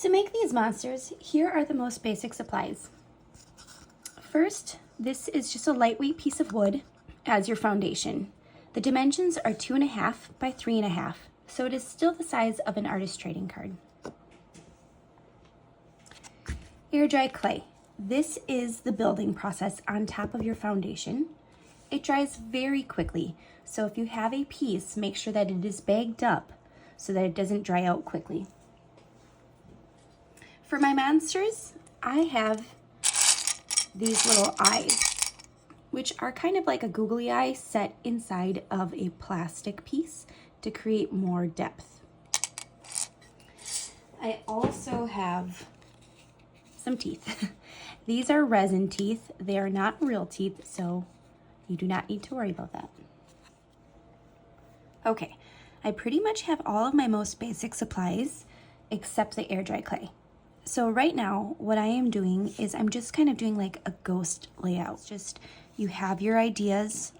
To make these monsters, here are the most basic supplies. First, this is just a lightweight piece of wood as your foundation. The dimensions are 2.5 by 3.5, so it is still the size of an artist trading card. Air dry clay. This is the building process on top of your foundation. It dries very quickly, so if you have a piece, make sure that it is bagged up so that it doesn't dry out quickly. For my monsters, I have these little eyes, which are kind of like a googly eye set inside of a plastic piece to create more depth. I also have some teeth. These are resin teeth. They are not real teeth, so you do not need to worry about that. Okay, I pretty much have all of my most basic supplies except the air dry clay. So right now, what I am doing is I'm just kind of doing like a ghost layout. Just you have your ideas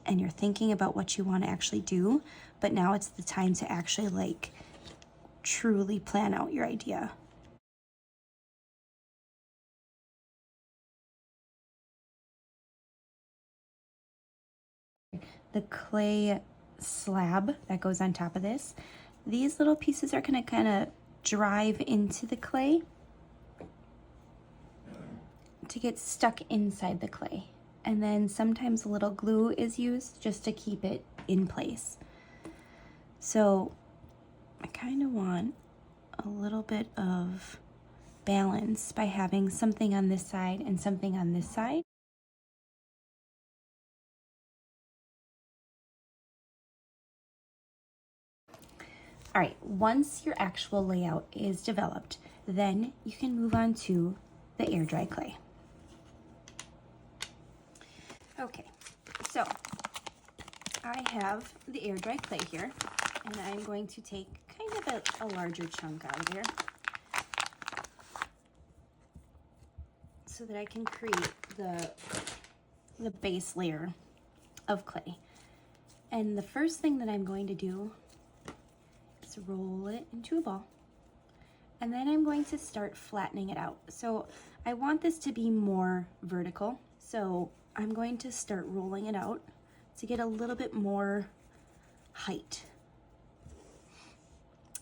and you're thinking about what you want to actually do, but now it's the time to actually like truly plan out your idea. The clay slab that goes on top of this, these little pieces are going to kind of drive into the clay to get stuck inside the clay. And then sometimes a little glue is used just to keep it in place. So I kind of want a little bit of balance by having something on this side and something on this side. All right, once your actual layout is developed, then you can move on to the air dry clay. Okay, so I have the air dry clay here, and I'm going to take kind of a larger chunk out of here so that I can create the base layer of clay. And the first thing that I'm going to do is roll it into a ball, and then I'm going to start flattening it out. So I want this to be more vertical, so I'm going to start rolling it out to get a little bit more height.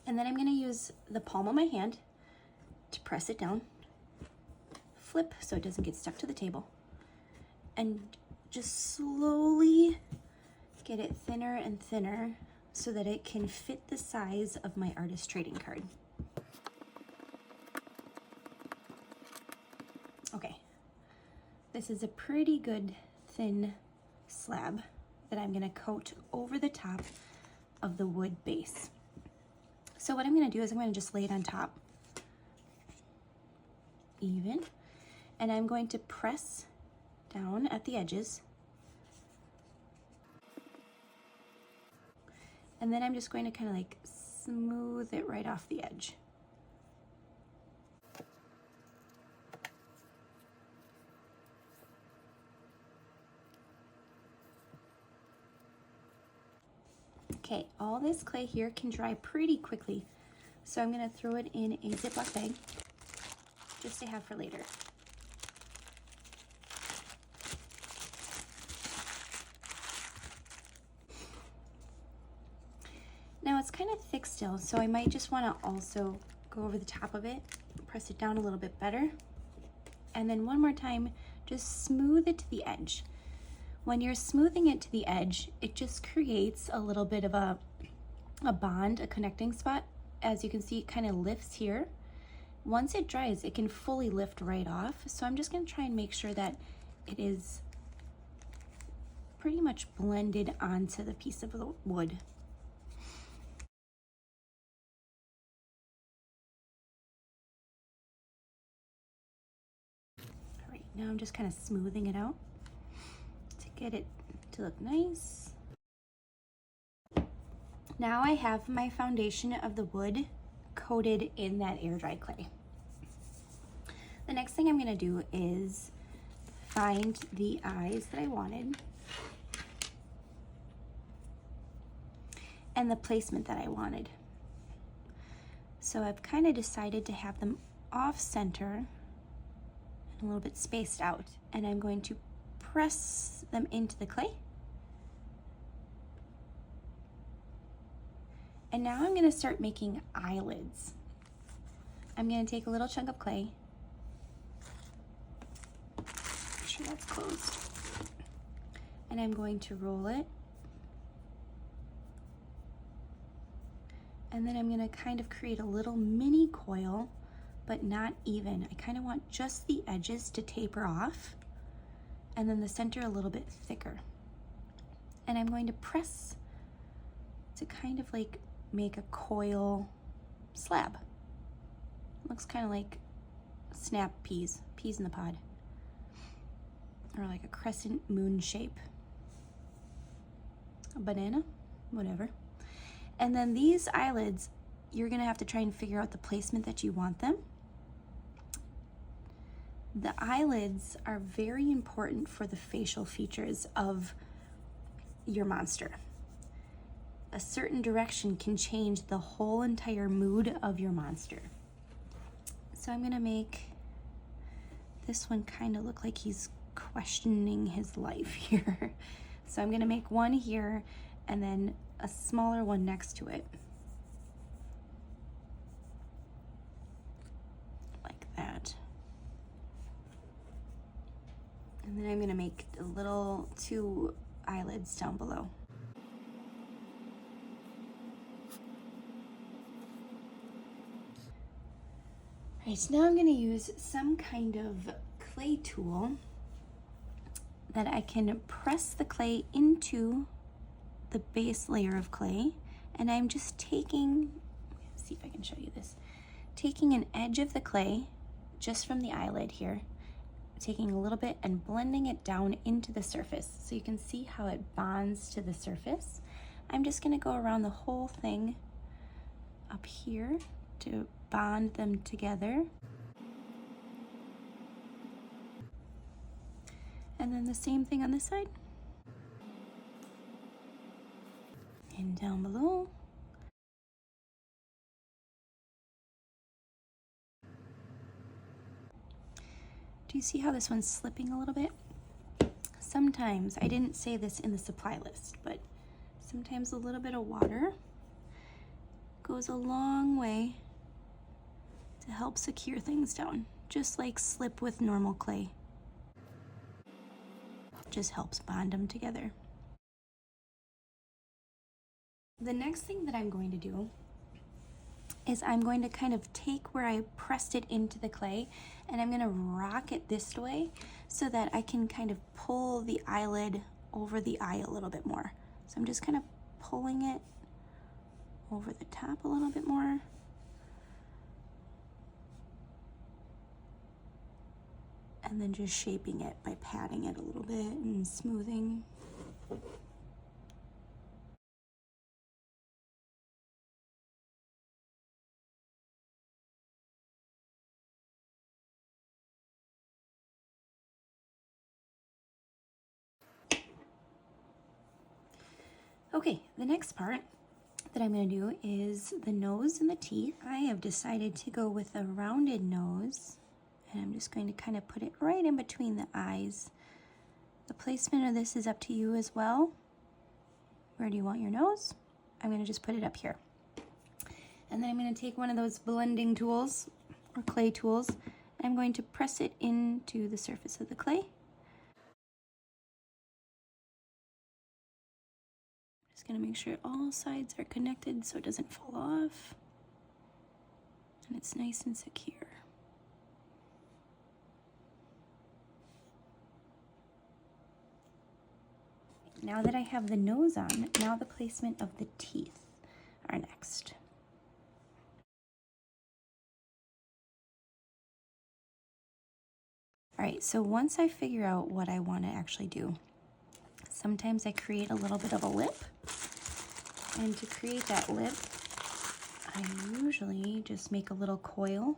And then I'm going to use the palm of my hand to press it down, flip so it doesn't get stuck to the table, and just slowly get it thinner and thinner so that it can fit the size of my artist trading card. Okay, this is a pretty good thin slab that I'm gonna coat over the top of the wood base. So what I'm gonna do is I'm gonna just lay it on top, even, and I'm going to press down at the edges. And then I'm just going to kind of like smooth it right off the edge. Okay, all this clay here can dry pretty quickly, so I'm going to throw it in a Ziploc bag just to have for later. Now it's kind of thick still, so I might just want to also go over the top of it, press it down a little bit better, and then one more time, just smooth it to the edge. When you're smoothing it to the edge, it just creates a little bit of a bond, a connecting spot. As you can see, it kind of lifts here. Once it dries, it can fully lift right off. So I'm just going to try and make sure that it is pretty much blended onto the piece of the wood. All right, now I'm just kind of smoothing it out to get it to look nice. Now I have my foundation of the wood coated in that air dry clay. The next thing I'm going to do is find the eyes that I wanted and the placement that I wanted. So I've kind of decided to have them off center and a little bit spaced out. And I'm going to press them into the clay. And now I'm going to start making eyelids. I'm going to take a little chunk of clay. Make sure that's closed. And I'm going to roll it. And then I'm going to kind of create a little mini coil, but not even. I kind of want just the edges to taper off, and then the center a little bit thicker. And I'm going to press to kind of like make a coil slab. Looks kind of like snap peas in the pod, or like a crescent moon shape. A banana, whatever. And then these eyelids, you're gonna have to try and figure out the placement that you want them. The eyelids are very important for the facial features of your monster. A certain direction can change the whole entire mood of your monster. So I'm gonna make this one kind of look like he's questioning his life here. So I'm gonna make one here and then a smaller one next to it. Like that. And then I'm gonna make a little 2 eyelids down below. All right, so now I'm gonna use some kind of clay tool that I can press the clay into the base layer of clay, and I'm just taking, let's see if I can show you this, taking an edge of the clay just from the eyelid here, taking a little bit and blending it down into the surface so you can see how it bonds to the surface. I'm just going to go around the whole thing up here to bond them together. And then the same thing on this side. And down below. Do you see how this one's slipping a little bit? Sometimes, I didn't say this in the supply list, but sometimes a little bit of water goes a long way to help secure things down, just like slip with normal clay. Just helps bond them together. The next thing that I'm going to do is I'm going to kind of take where I pressed it into the clay, and I'm going to rock it this way so that I can kind of pull the eyelid over the eye a little bit more. So I'm just kind of pulling it over the top a little bit more. And then just shaping it by patting it a little bit and smoothing. Okay, the next part that I'm going to do is the nose and the teeth. I have decided to go with a rounded nose, and I'm just going to kind of put it right in between the eyes. The placement of this is up to you as well. Where do you want your nose? I'm going to just put it up here. And then I'm going to take one of those blending tools or clay tools, and I'm going to press it into the surface of the clay. Just going to make sure all sides are connected so it doesn't fall off and it's nice and secure. Now that I have the nose on, now the placement of the teeth are next. All right, so once I figure out what I want to actually do, sometimes I create a little bit of a lip. And to create that lip, I usually just make a little coil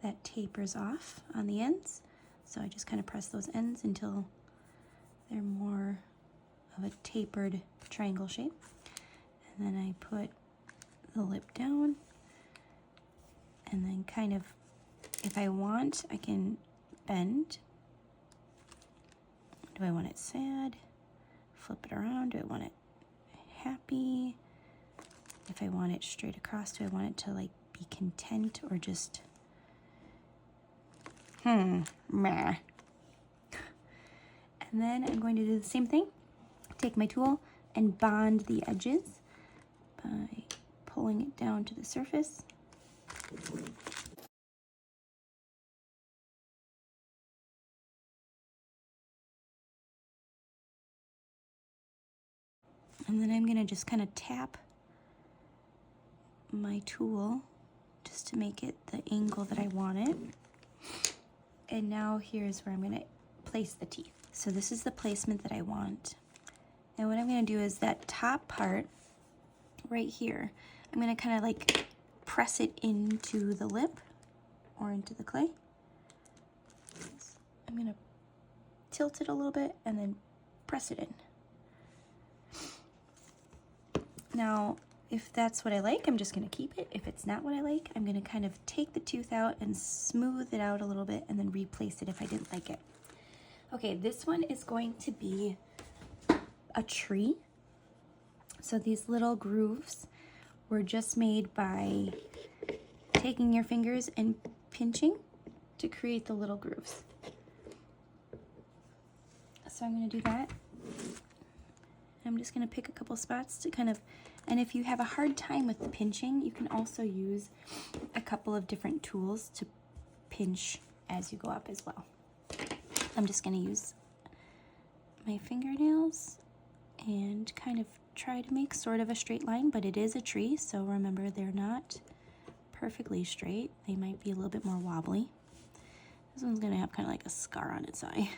that tapers off on the ends. So I just kind of press those ends until they're more of a tapered triangle shape. And then I put the lip down, and then kind of, if I want, I can bend. Do I want it sad? Flip it around. Do I want it happy? If I want it straight across, do I want it to like be content or just meh? And then I'm going to do the same thing. Take my tool and bond the edges by pulling it down to the surface. And then I'm going to just kind of tap my tool just to make it the angle that I want it. And now here's where I'm going to place the teeth. So this is the placement that I want. And what I'm going to do is that top part right here, I'm going to kind of like press it into the lip or into the clay. I'm going to tilt it a little bit and then press it in. Now, if that's what I like, I'm just going to keep it. If it's not what I like, I'm going to kind of take the tooth out and smooth it out a little bit and then replace it if I didn't like it. Okay, this one is going to be a tree. So these little grooves were just made by taking your fingers and pinching to create the little grooves. So I'm going to do that. I'm just going to pick a couple spots to kind of, and if you have a hard time with the pinching, you can also use a couple of different tools to pinch as you go up as well. I'm just going to use my fingernails and kind of try to make sort of a straight line, but it is a tree, so remember they're not perfectly straight. They might be a little bit more wobbly. This one's going to have kind of like a scar on its eye.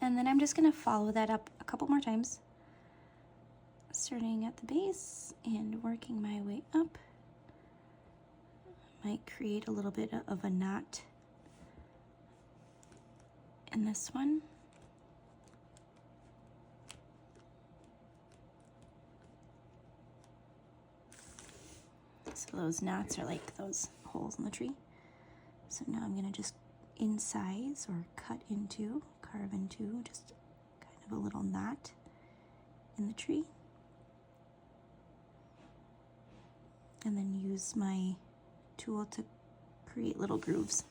And then I'm just going to follow that up a couple more times, starting at the base and working my way up. Might create a little bit of a knot in this one. So those knots are like those holes in the tree. So now I'm going to just incise or cut into, carve into just kind of a little knot in the tree. And then use my tool to create little grooves.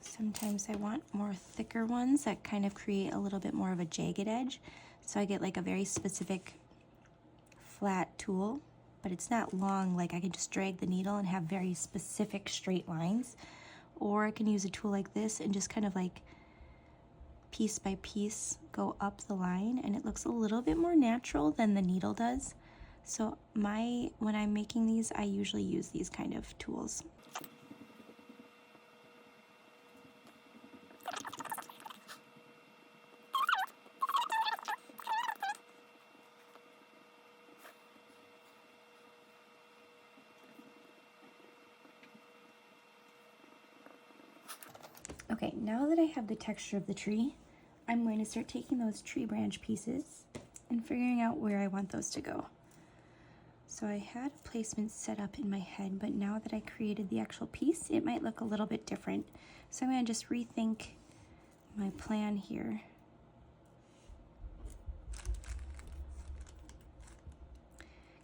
Sometimes I want more thicker ones that kind of create a little bit more of a jagged edge. So I get like a very specific flat tool, but it's not long, like I can just drag the needle and have very specific straight lines. Or I can use a tool like this and just kind of like piece by piece go up the line, and it looks a little bit more natural than the needle does. So when I'm making these, I usually use these kind of tools. Okay, now that I have the texture of the tree, I'm going to start taking those tree branch pieces and figuring out where I want those to go. So I had a placement set up in my head, but now that I created the actual piece, it might look a little bit different. So I'm going to just rethink my plan here.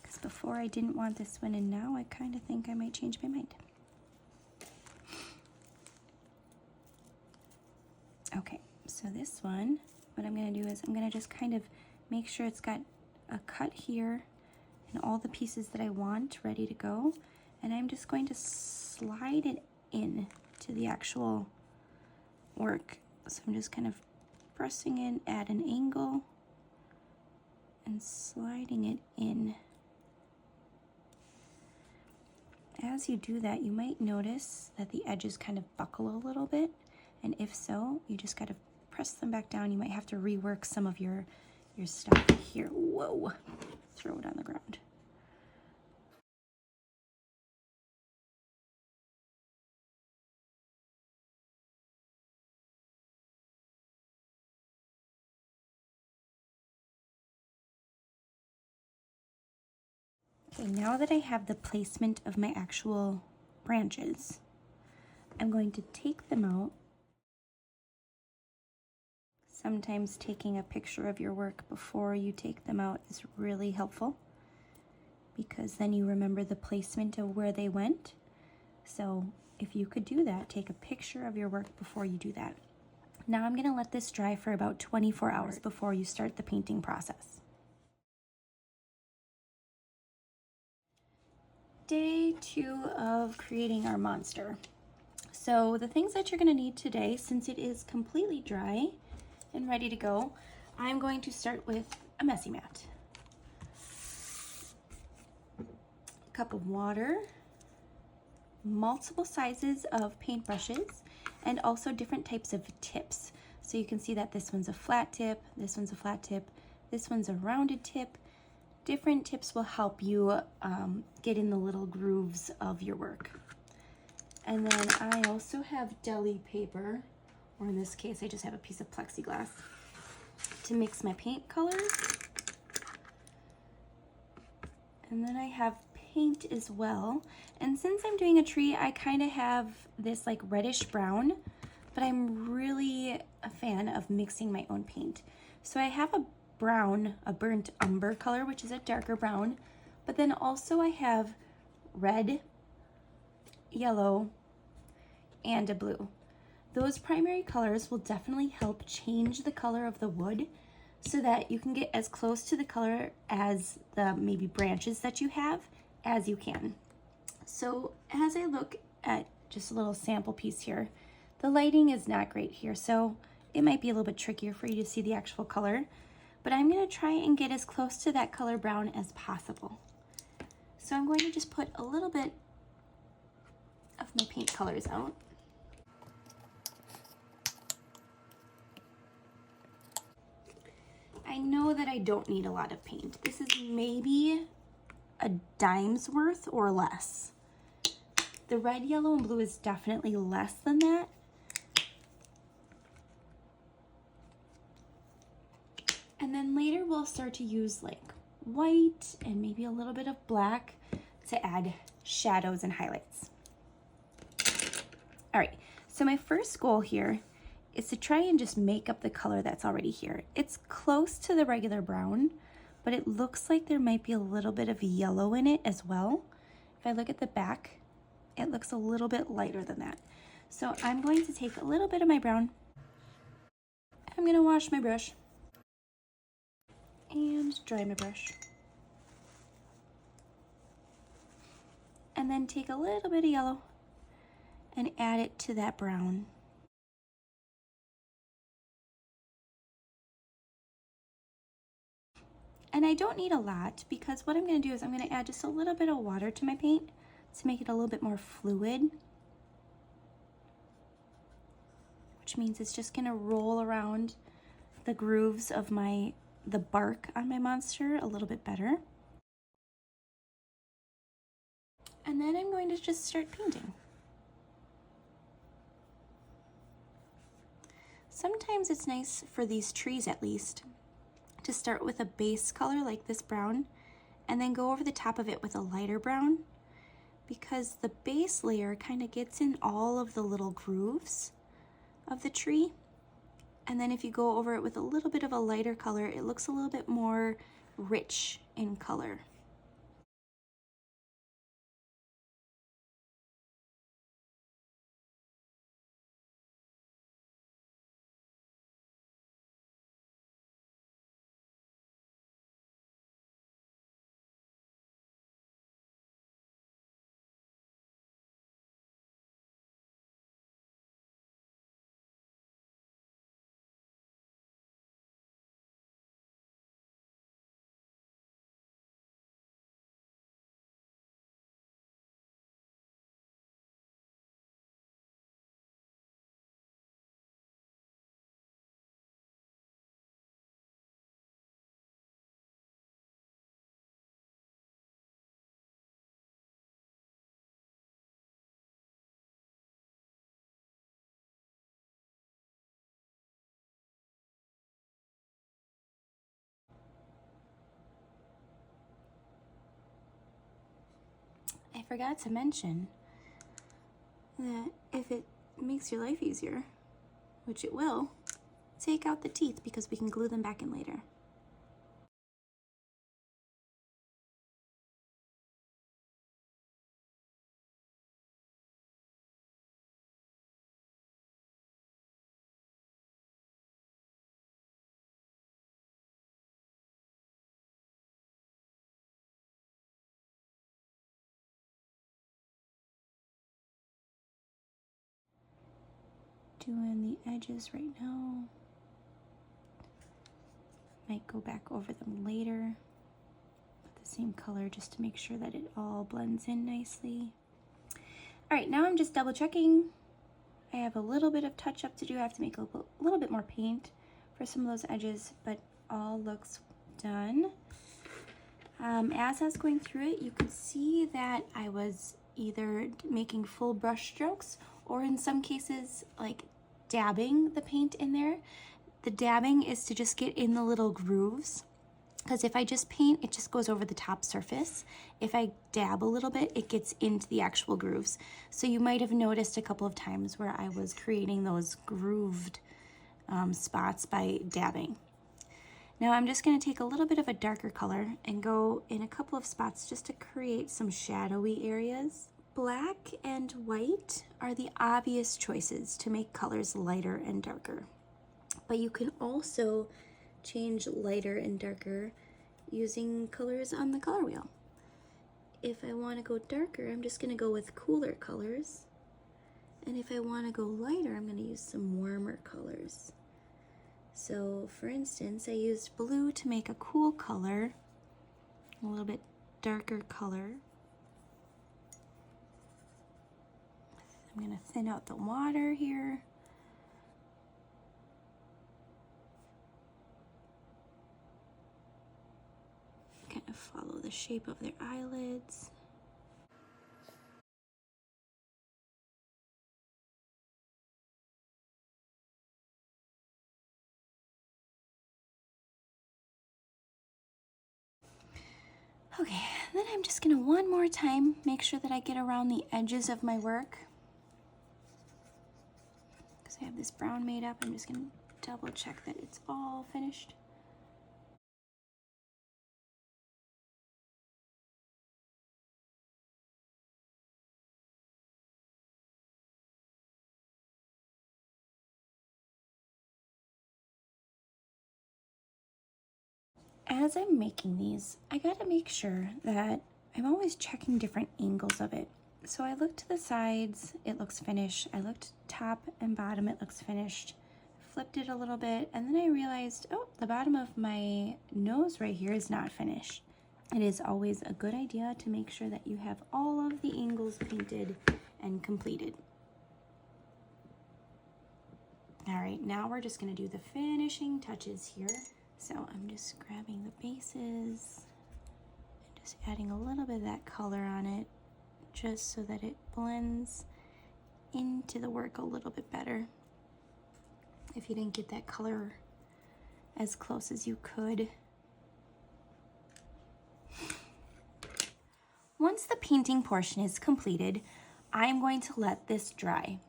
Because before I didn't want this one, and now I kind of think I might change my mind. Okay, so this one, what I'm going to do is I'm going to just kind of make sure it's got a cut here and all the pieces that I want ready to go. And I'm just going to slide it in to the actual work. So I'm just kind of pressing in at an angle and sliding it in. As you do that, you might notice that the edges kind of buckle a little bit. And if so, you just gotta press them back down. You might have to rework some of your stuff here. Whoa, throw it on the ground. Okay, now that I have the placement of my actual branches, I'm going to take them out. Sometimes taking a picture of your work before you take them out is really helpful because then you remember the placement of where they went. So if you could do that, take a picture of your work before you do that. Now I'm gonna let this dry for about 24 hours before you start the painting process. Day 2 of creating our monster. So the things that you're gonna need today, since it is completely dry and ready to go, I'm going to start with a messy mat. A cup of water, multiple sizes of paintbrushes, and also different types of tips. So you can see that this one's a flat tip, this one's a flat tip, this one's a rounded tip. Different tips will help you get in the little grooves of your work. And then I also have deli paper, or in this case, I just have a piece of plexiglass to mix my paint colors. And then I have paint as well. And since I'm doing a tree, I kind of have this like reddish brown, but I'm really a fan of mixing my own paint. So I have a brown, a burnt umber color, which is a darker brown, but then also I have red, yellow, and a blue. Those primary colors will definitely help change the color of the wood so that you can get as close to the color as the maybe branches that you have as you can. So as I look at just a little sample piece here, the lighting is not great here, so it might be a little bit trickier for you to see the actual color, but I'm gonna try and get as close to that color brown as possible. So I'm going to just put a little bit of my paint colors out. I know that I don't need a lot of paint. This is maybe a dime's worth or less. The red, yellow, and blue is definitely less than that. And then later we'll start to use like white and maybe a little bit of black to add shadows and highlights. All right, so my first goal here is to try and just make up the color that's already here. It's close to the regular brown, but it looks like there might be a little bit of yellow in it as well. If I look at the back, it looks a little bit lighter than that. So I'm going to take a little bit of my brown. I'm gonna wash my brush and dry my brush. And then take a little bit of yellow and add it to that brown. And I don't need a lot because what I'm gonna do is I'm gonna add just a little bit of water to my paint to make it a little bit more fluid, which means it's just gonna roll around the grooves of the bark on my monster a little bit better. And then I'm going to just start painting. Sometimes it's nice for these trees at least to start with a base color like this brown and then go over the top of it with a lighter brown, because the base layer kind of gets in all of the little grooves of the tree. And then if you go over it with a little bit of a lighter color, it looks a little bit more rich in color. forgot to mention that if it makes your life easier, which it will, take out the teeth because we can glue them back in later. Doing the edges right now. Might go back over them later with the same color just to make sure that it all blends in nicely. All right, now I'm just double checking. I have a little bit of touch up to do. I have to make a little bit more paint for some of those edges, but all looks done. As I was going through it, you could see that I was either making full brush strokes or in some cases like dabbing the paint in there. The dabbing is to just get in the little grooves, because if I just paint, it just goes over the top surface. If I dab a little bit, it gets into the actual grooves. So you might have noticed a couple of times where I was creating those grooved spots by dabbing. Now I'm just going to take a little bit of a darker color and go in a couple of spots just to create some shadowy areas. Black and white are the obvious choices to make colors lighter and darker. But you can also change lighter and darker using colors on the color wheel. If I want to go darker, I'm just going to go with cooler colors. And if I want to go lighter, I'm going to use some warmer colors. So for instance, I used blue to make a cool color, a little bit darker color. I'm going to thin out the water here. Kind of follow the shape of their eyelids. Okay, then I'm just gonna one more time make sure that I get around the edges of my work. Because I have this brown made up, I'm just gonna double check that it's all finished. As I'm making these, I gotta make sure that I'm always checking different angles of it. So I look to the sides, it looks finished. I looked top and bottom, it looks finished. Flipped it a little bit, and then I realized, oh, the bottom of my nose right here is not finished. It is always a good idea to make sure that you have all of the angles painted and completed. All right, now we're just gonna do the finishing touches here. So I'm just grabbing the bases and just adding a little bit of that color on it, just so that it blends into the work a little bit better. If you didn't get that color as close as you could. Once the painting portion is completed, I'm going to let this dry.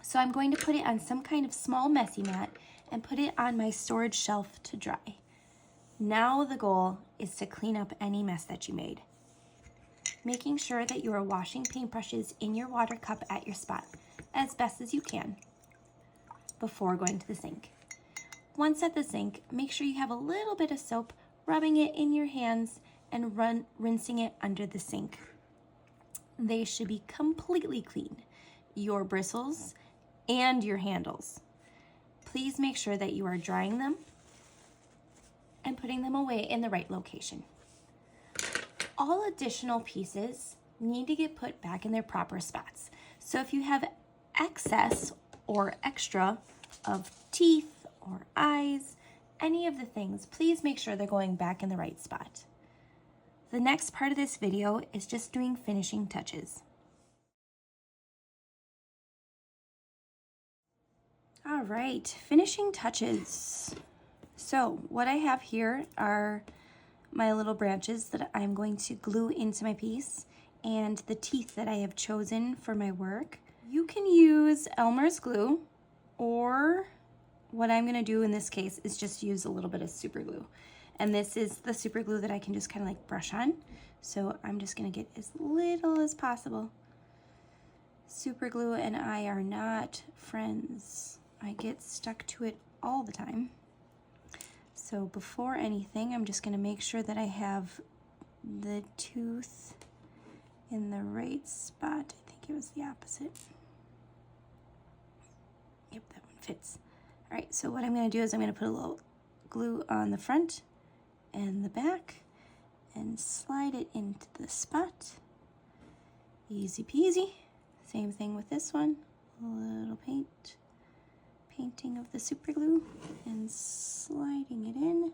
So I'm going to put it on some kind of small messy mat and put it on my storage shelf to dry. Now the goal is to clean up any mess that you made. Making sure that you are washing paintbrushes in your water cup at your spot as best as you can before going to the sink. Once at the sink, make sure you have a little bit of soap, rubbing it in your hands and rinsing it under the sink. They should be completely clean, your bristles and your handles. Please make sure that you are drying them and putting them away in the right location. All additional pieces need to get put back in their proper spots. So if you have excess or extra of teeth or eyes, any of the things, please make sure they're going back in the right spot. The next part of this video is just doing finishing touches. All right, finishing touches. So what I have here are my little branches that I'm going to glue into my piece. and the teeth that I have chosen for my work. You can use Elmer's glue, or what I'm gonna do in this case is just use a little bit of super glue. And this is the super glue that I can just kind of like brush on. So I'm just gonna get as little as possible. Super glue and I are not friends. I get stuck to it all the time. So before anything, I'm just gonna make sure that I have the tooth in the right spot. I think it was the opposite. Yep, that one fits. All right, so what I'm gonna do is I'm gonna put a little glue on the front and the back and slide it into the spot. Easy peasy. Same thing with this one. A little painting of the super glue and sliding it in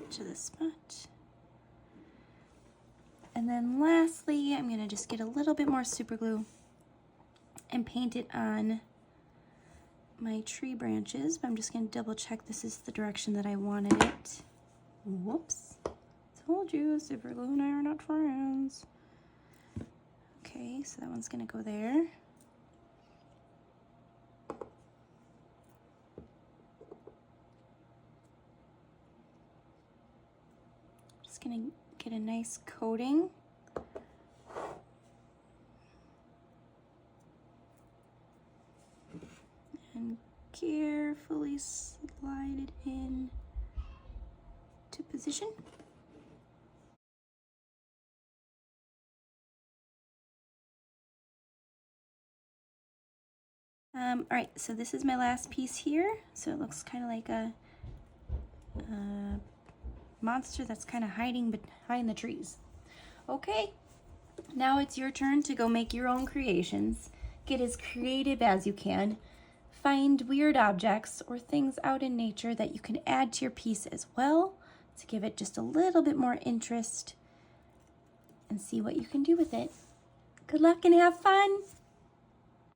to the spot. And then lastly, I'm gonna just get a little bit more super glue and paint it on my tree branches, but I'm just gonna double check this is the direction that I wanted it. Whoops, told you, super glue and I are not friends. Okay, so that one's gonna go there. Just gonna get a nice coating. And carefully slide it in to position. All right, so this is my last piece here. So it looks kind of like a monster that's kind of hiding behind the trees. Okay, now it's your turn to go make your own creations. Get as creative as you can. Find weird objects or things out in nature that you can add to your piece as well to give it just a little bit more interest and see what you can do with it. Good luck and have fun!